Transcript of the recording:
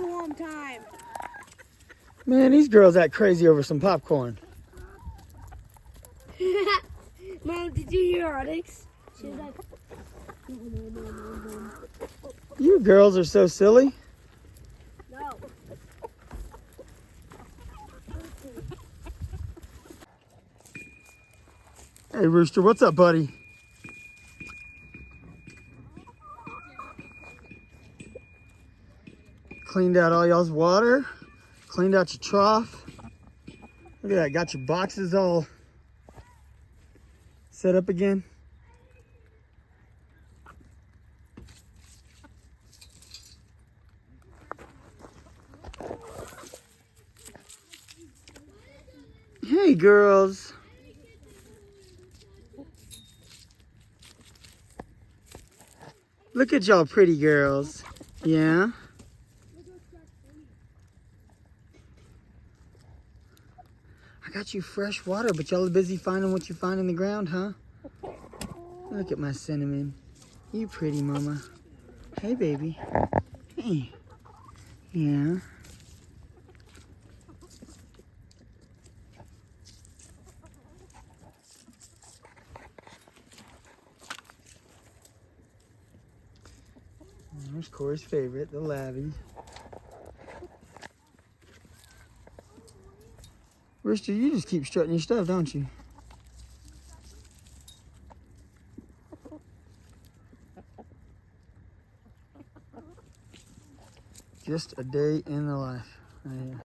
storm time. Man, these girls act crazy over some popcorn. Mom, did you hear Onyx? She was like, You girls are so silly. no. Hey, Rooster, what's up, buddy? Cleaned out all y'all's water. Cleaned out your trough. Look at that, got your boxes all set up again. Hey, girls. Look at y'all pretty girls. Yeah? I got you fresh water, but y'all are busy finding what you find in the ground, huh? Look at my cinnamon. You pretty mama. Hey, baby. Hey. Yeah. There's Corey's favorite, the labby. Rooster, you just keep strutting your stuff, don't you? Just a day in the life. Right here.